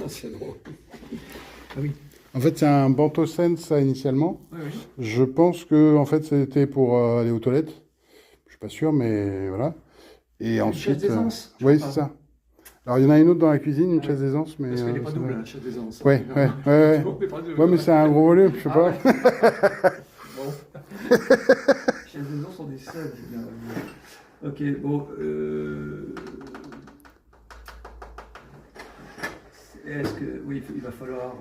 c'est drôle. Ah oui. En fait, c'est un bantocène, ça, initialement. Oui, oui. Je pense que, en fait, c'était pour aller aux toilettes. Je suis pas sûr, mais voilà. Et ensuite. chaise d'aisance, je Oui, crois. c'est ça. Alors, il y en a une autre dans la cuisine, une Ouais. chaise d'aisance, mais. Parce qu'elle n'est pas ça double, va. la chaise d'aisance. Ouais, ouais, ouais. Ouais, mais c'est un gros volume, je sais Ah pas. ouais. Bon. Les chaises d'aisance sont des seuls. c'est bien. Ok, bon. Est-ce que... Oui, il va falloir...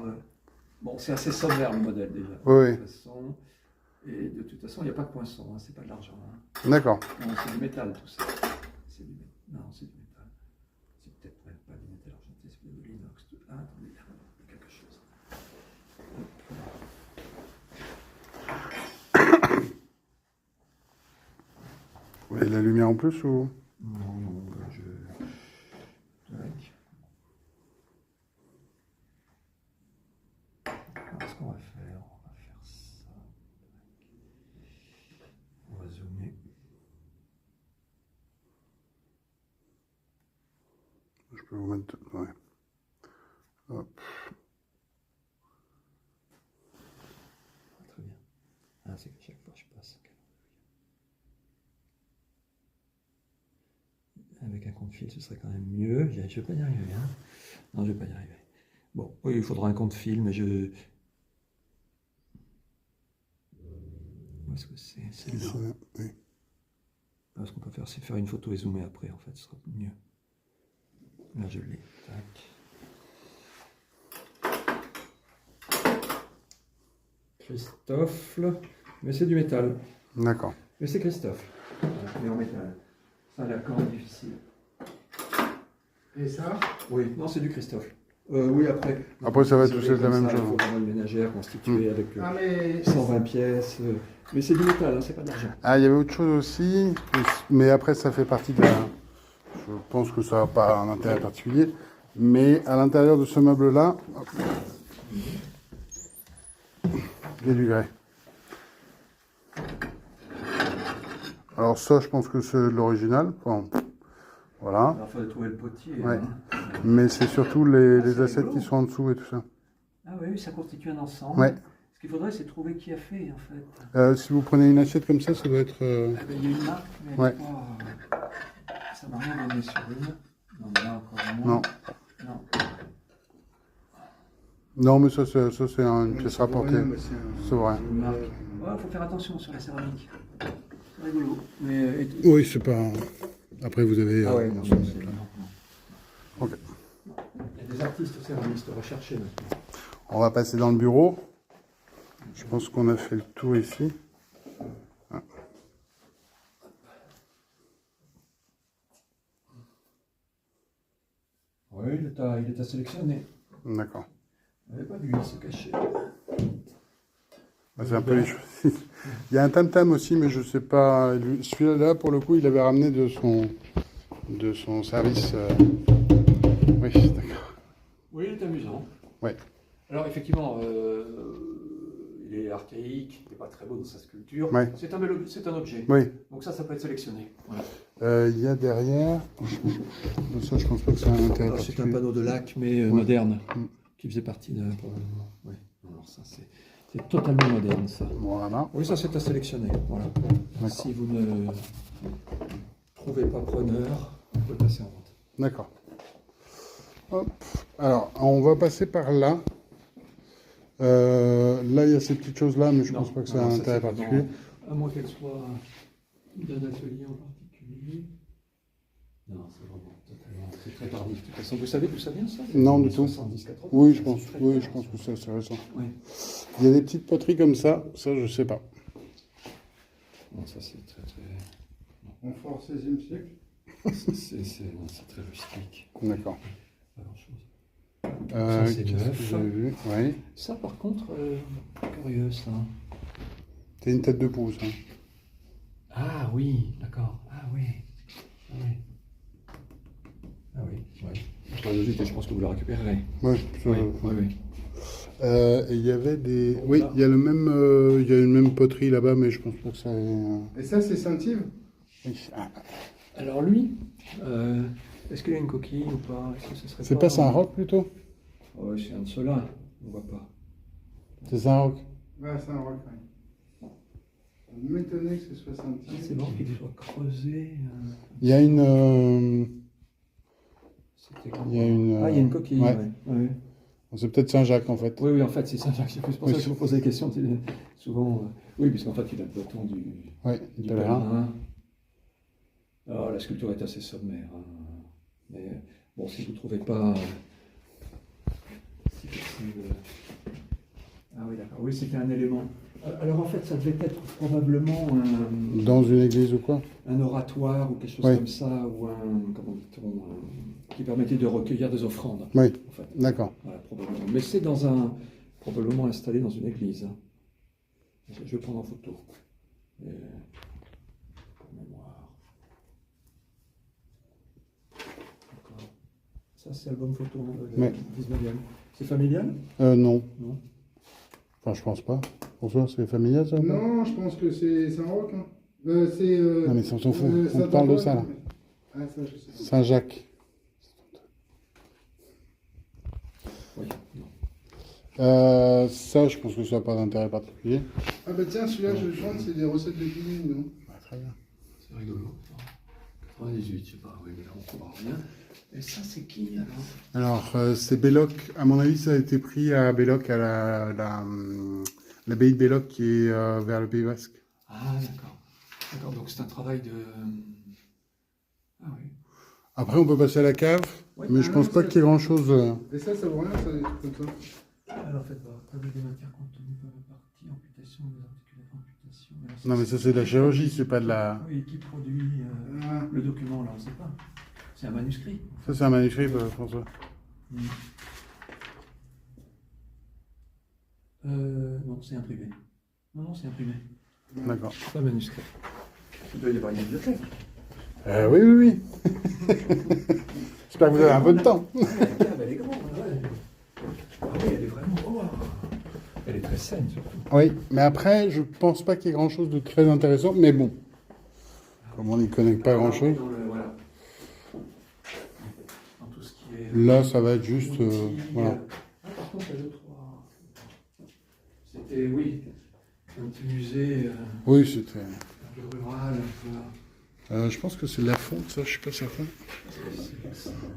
Bon, c'est assez sommaire le modèle déjà. Oui, De toute façon. Et de toute façon, il n'y a pas de poinçon, hein, c'est pas de l'argent. Hein. d'accord. Non, c'est du métal tout ça. C'est du métal. Non, c'est du métal. C'est peut-être même pas du métal argenté, c'est peut-être de l'inox. Ah, attendez, il y a quelque chose. Vous voulez de la lumière en plus ou? Non, non, je. Tac. Alors, ce qu'on va faire, on va faire ça. On va zoomer. Je peux vous mettre... Ouais. Hop. Très bien. Ah, c'est qu'à chaque fois je passe. Avec un compte-fil, ce serait quand même mieux. Je vais pas y arriver. Hein. Non, je vais pas y arriver. Bon, oui, il faudra un compte-fil, mais je. Où est-ce que c'est? C'est là. Oui. Ah, ce qu'on peut faire, c'est faire une photo et zoomer après, en fait, ce sera mieux. Là, je l'ai. Tac. Christophe, mais c'est du métal. D'accord. Mais c'est Christophe, mais en métal. Ça, l'accord est difficile. Et ça? Oui, non, c'est du Christophe. Oui, après. Après, ça va Désolé, tous être la comme même ça, chose. Il faut vraiment une ménagère constituée avec Ah, mais 120 pièces. Mais c'est du métal, hein, c'est pas de l'argent. Ah, il y avait autre chose aussi, mais après, ça fait partie de la... Je pense que ça n'a pas un intérêt particulier, mais à l'intérieur de ce meuble-là, hop, il y a du grès. Alors ça, je pense que c'est de l'original. Bon, voilà. Alors, il faudrait trouver le potier. Ouais. Hein. Mais c'est surtout les c'est assiettes rigolo. qui sont en dessous et tout ça. Ah oui, ça constitue un ensemble. Ouais. Ce qu'il faudrait, c'est trouver qui a fait, en fait. Si vous prenez une assiette comme ça doit être... Ah ben, il y a une marque, mais Ouais. ça m'a rien donné sur une. Non, là encore moins. Non. Non. Non, mais ça c'est une pièce rapportée. C'est vrai. Une marque. Ouais, faut faire attention sur la céramique. C'est rigolo. Mais, Oui, c'est pas... Après, vous avez... Ah ouais, non, c'est non. Ok. Il y a des artistes céramistes recherchés maintenant. On va passer dans le bureau. Je pense qu'on a fait le tour ici. Ah. Oui, il est à sélectionner. D'accord. Il n'y avait pas lui, il se cachait. Bah, c'est un peu les choses. Il y a un tam-tam aussi, mais je sais pas. Celui-là, pour le coup, il avait ramené de son service. Oui, d'accord. Oui, il est amusant. Ouais. Alors effectivement, il est archaïque, il n'est pas très beau dans sa sculpture. Ouais. C'est un objet. Oui. Donc ça peut être sélectionné. Voilà. Il y a derrière. Ça, je pense pas que ça a un intérêt Alors, c'est un particulier. panneau de lac, mais moderne, qui faisait partie de... probablement. Oui. Alors ça, c'est totalement moderne, ça. Voilà. Oui, ça, c'est à sélectionner. Voilà. Si vous ne trouvez pas preneur, vous pouvez passer en vente. D'accord. Hop. Alors, on va passer par là. Là, il y a ces petites choses-là, mais je pense pas que ça a un intérêt particulier. À moins qu'elle soit d'un atelier en particulier. Non, c'est vraiment totalement... C'est très tardif. De toute façon, vous savez d'où ça vient, ça? Non, du tout. 70, 80. Oui, je pense. C'est très Oui, tard, je pense que ça. c'est récent. Oui. Il y a des petites poteries comme ça je sais pas. Non, ça c'est très très... On fort 16e siècle. C'est très rustique. D'accord. Pas grand-chose. Ça, c'est neuf. J'avais vu. Oui. Ça, par contre, curieux, ça. C'est une tête de pouce. Hein. Ah oui, d'accord. Ah oui. Ah oui. Ah oui, oui. Je pense que vous la récupérerez. Ouais, Oui, oui, oui. Et il y avait des. Oui, il y a le même. Il y a une même poterie là-bas, mais je pense pas que ça. Et ça, c'est Saint-Yves? Oui. Ah. Alors lui, est-ce qu'il a une coquille ou pas? Est-ce que ce serait C'est pas Saint-Roch plutôt? Oui, c'est un de ceux-là. On voit pas. C'est Saint-Roch. Ouais, Saint-Roch, oui. Vous m'étonnez que ce soit Saint-Yves. C'est bon qu'il soit creusé. Il y a une. Il y a une. Ah, il y a une coquille. Ouais. Ouais. C'est peut-être Saint-Jacques en fait. Oui, oui, en fait, c'est Saint-Jacques. C'est pour ça que je vous pose des questions. Souvent, oui, puisqu'en fait, il a le bâton du Du pèlerin. pèlerin. Alors, la sculpture est assez sommaire. Hein. Mais bon, si vous ne trouvez pas, si possible, Ah oui, d'accord. Oui, c'était un élément. Alors en fait, ça devait être probablement Dans une église ou quoi? un oratoire ou quelque chose Oui. comme ça, ou comment dit-on, qui permettait de recueillir des offrandes. Oui, En fait. d'accord. Voilà, probablement. Mais c'est probablement installé dans une église. Hein. Je vais prendre en photo. Pour mémoire. D'accord. Ça, c'est album photo de Ouais. 19e. C'est familial? Non. Non. Enfin, je pense pas. François, c'est familial ça ou pas? Non, je pense que c'est Saint-Roch. Hein. Non, mais ça, on s'en fout. On Saint-Antoine. parle de ça, là. Ah, ça, je sais pas. Saint-Jacques. Oui. Non. Ça, je pense que ça n'a pas d'intérêt particulier. Ah bah tiens, celui-là, je pense c'est des recettes de cuisine, non? Ah, très bien. C'est rigolo. 98, je sais pas. Oui, mais là, on ne comprend rien. Et ça, c'est qui alors? Alors, c'est Belloc. À mon avis, ça a été pris à Belloc, à l'abbaye de Belloc qui est vers le Pays Basque. Ah, d'accord. D'accord, donc c'est un travail de. Ah oui. Après, on peut passer à la cave, Oui. mais je pense pas qu'il y ait grand-chose. Et ça vaut rien, ça, des trucs comme ça. Alors, faites voir. Table des matières contenues par la partie, amputation, des articulations, amputation. Non, mais ça, c'est de la chirurgie, c'est pas de la... Oui, qui produit le document, là, on ne sait pas. C'est un manuscrit. Ça, c'est un manuscrit, François. Non, c'est imprimé. Non, c'est imprimé. D'accord. Pas manuscrit. Il doit y avoir une bibliothèque. Oui, oui, oui. J'espère que vous avez un peu de temps. La cave, elle est grande. Ouais. Ah oui, elle est vraiment. Oh, elle est très saine, surtout. Oui, mais après, je pense pas qu'il y ait grand-chose de très intéressant, mais bon. Comme on n'y connaît pas grand-chose. Voilà. Dans tout ce qui est. Là, ça va être juste... voilà. Ah, par contre, il y a deux, trois. C'était, oui, un petit musée Oui, c'était... un peu rural, un peu. je pense que c'est de la fonte, ça, je suis pas certain.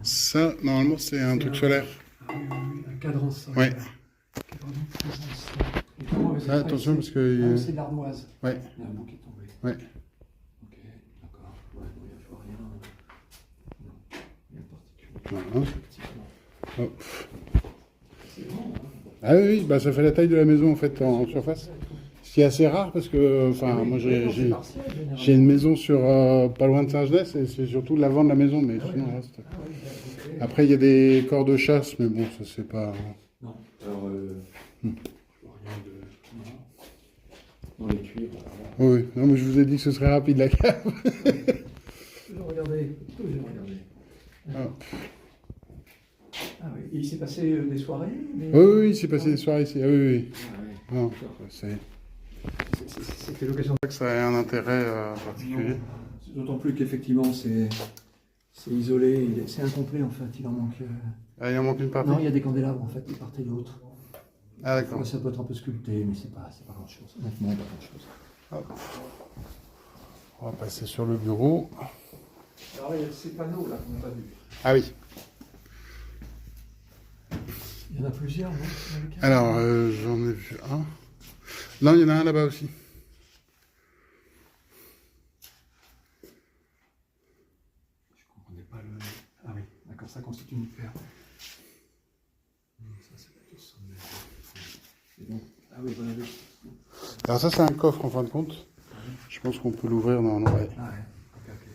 Ça, normalement, c'est un truc solaire. Ah oui, un cadran solaire. Ouais. Et comment avec cette Attention, taille, parce que... c'est de l'armoise. Ouais. Il y a un bout qui est tombé. Ouais. Ok, d'accord. Ouais, bon, il n'y a rien. Non, rien de particulier. Voilà. Effectivement. Hop. C'est bon, hein. Ah oui, oui, bah, ça fait la taille de la maison, en fait, en surface. Ce qui est assez rare, parce que... Enfin, moi, j'ai une maison sur pas loin de Saint-Genès, et c'est surtout l'avant de la maison, mais sinon, le reste... Après, il y a des corps de chasse, mais bon, ça, c'est pas... Non, alors, je vois rien de. Non. Dans les cuivres. Oui, oui. Non, mais je vous ai dit que ce serait rapide, la cave. Toujours regarder. Ah. Ah oui, et il s'est passé des soirées Oui, oui, il s'est passé des soirées ici. Ah oui, oui. Ah oui. Non, c'est... C'était l'occasion. que ça ait un intérêt particulier. Non, d'autant plus qu'effectivement, c'est isolé, c'est incomplet en fait, il en manque. Ah, il en manque une partie? Non, il y a des candélabres en fait, de part et d'autre. Ah, d'accord. Ça peut être un peu sculpté, mais c'est pas grand chose. Honnêtement, pas grand chose. Hop. On va passer sur le bureau. Alors, il y a ces panneaux là qu'on n'a pas vus. Ah oui. Il y en a plusieurs, non? Alors, j'en ai vu un. Non, il y en a un là-bas aussi. Je comprenais pas le. Ah oui, d'accord, ça constitue une paire. Ça, c'est plutôt sommaire. Et donc, ah oui, voilà. Alors ça, c'est un coffre en fin de compte. Je pense qu'on peut l'ouvrir normalement. Ouais. Ah ouais, ok.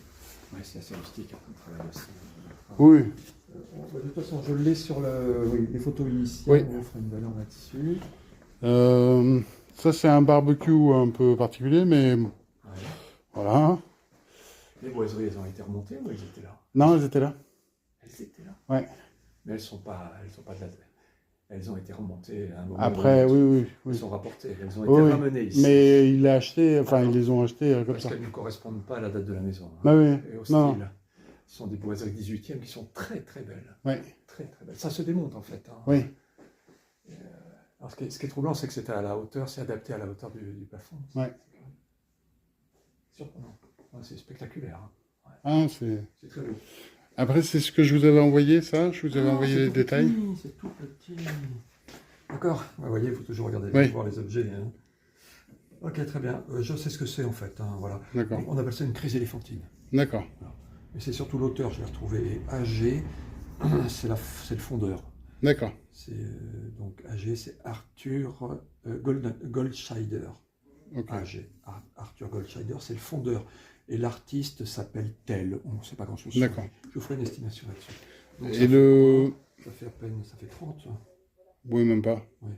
Ouais, c'est assez rustique, hein, comme travail aussi. Oui. De toute façon, je l'ai sur les photos initiales. Oui. On fera une valeur là-dessus. Ça, c'est un barbecue un peu particulier, mais Ouais. voilà. Les boiseries, elles ont été remontées ou elles étaient là? Non, elles étaient là. Elles étaient là. Ouais. Mais elles sont pas de la. Elles ont été remontées à un moment. Après, oui. Elles sont rapportées. Elles ont Oui, été ramenées ici. mais il l'a acheté, enfin, ils les ont achetées comme Parce ça. qu'elles ne correspondent pas à la date de la maison. Hein. Bah oui. Et au style. Non. Ce sont des boiseries 18e qui sont très très belles. Oui. Très très belles. Ça se démonte en fait. Hein. Oui. Alors ce qui est troublant, c'est que c'était à la hauteur, c'est adapté à la hauteur du plafond. Ouais. C'est surprenant. Ouais, c'est spectaculaire. Hein. Ouais. Ah, c'est... C'est très beau. Après, c'est ce que je vous avais envoyé, ça. Je vous avais envoyé les détails. C'est tout petit. D'accord. Ouais, vous voyez, il faut toujours regarder, Oui. voir les objets. Hein. Ok, très bien. Je sais ce que c'est en fait. Hein, voilà. D'accord. On appelle ça une crise éléphantine. D'accord. Mais c'est surtout l'auteur, je l'ai retrouvé, AG, c'est le fondeur. D'accord. C'est donc AG, c'est Arthur Goldscheider. Ok. AG, Arthur Goldscheider, c'est le fondeur. Et l'artiste s'appelle Tel. On ne sait pas grand-chose. D'accord. Je vous ferai une estimation là-dessus. Donc, Et ça fait le... quoi? Ça fait à peine, ça fait 30. Oui, même pas. Oui,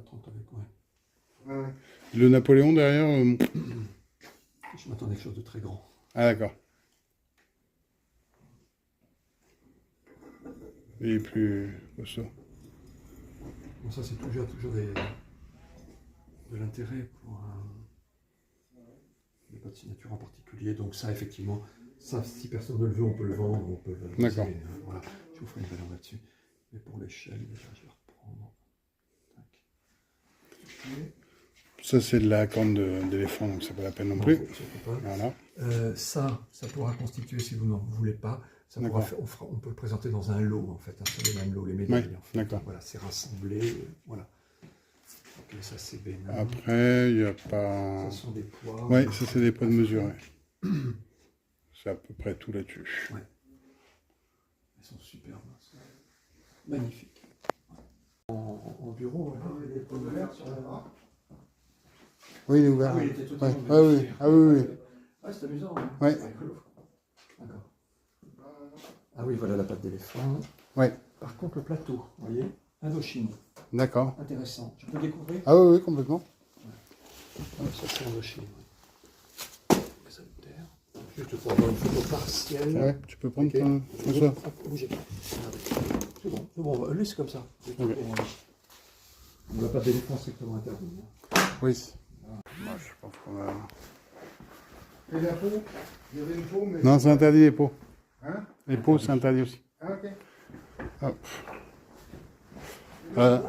30 avec, ouais. Ouais, ouais. Le Napoléon derrière... Je m'attendais à quelque chose de très grand. Ah, d'accord. Il est plus costaud. Bon, ça, c'est toujours de l'intérêt pour des pas de signature en particulier. Donc ça, effectivement, ça, si personne ne le veut, on peut le vendre, on peut le valoriser. D'accord. Voilà, je vous ferai une valeur là-dessus. Mais pour l'échelle, déjà, je vais reprendre. Tac. Ok. Ça, c'est de la corne d'éléphant, donc c'est pas la peine non Non, plus. surtout pas. Voilà. Ça pourra constituer, si vous n'en voulez pas, ça pourra D'accord. faire, on peut le présenter dans un lot, en fait, sur le même lot, les médailles. Ouais, en fait. d'accord. Donc, voilà, c'est rassemblé, voilà. Ok, ça c'est bénin. Après, il n'y a pas... Ça sont des poids. Ouais, ça, c'est des poids de mesure. Ouais. C'est à peu près tout là-dessus. Ouais. Elles sont superbes. Magnifiques. En bureau, il y a des pots ouverts sur la... Oui, il est ouvert. Ah oui, il était totalement Ouais. Ah oui, magnifique. ah oui, oui. Ah, c'est amusant. Hein. Ouais. C'est rigolo. D'accord. Ah oui, voilà la patte d'éléphant. Ouais, Par contre, le plateau, vous voyez, Indochine. d'accord. Intéressant. Je peux découvrir? Ah oui, oui, complètement. Ah, ça c'est Indochine. Exalter. Juste pour avoir une photo partielle. Ouais, tu peux prendre Ok. ton... François. Bougez pas. C'est bon, lui c'est comme ça. Ok. On n'a pas d'éléphant strictement interdit. Oui. Moi, je pense qu'on a... Et la peau? Il y avait une peau, mais... Non, c'est interdit les pots. Hein? Les pots, c'est interdit aussi. Ah, ok. Hop. Ah,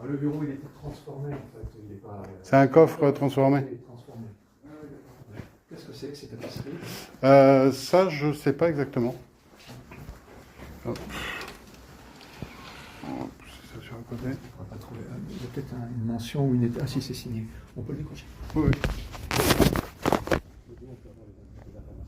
le bureau il était transformé en fait. Il est pas, C'est un coffre transformé. Il est transformé. Ouais. Qu'est-ce que c'est que cette tapisserie? Ça, je sais pas exactement. Hop. Hop, c'est ça sur le côté. On va pas trouver. Il y a peut-être une mention où il était. Ah si, c'est signé. On peut le décrocher. Oui, oui.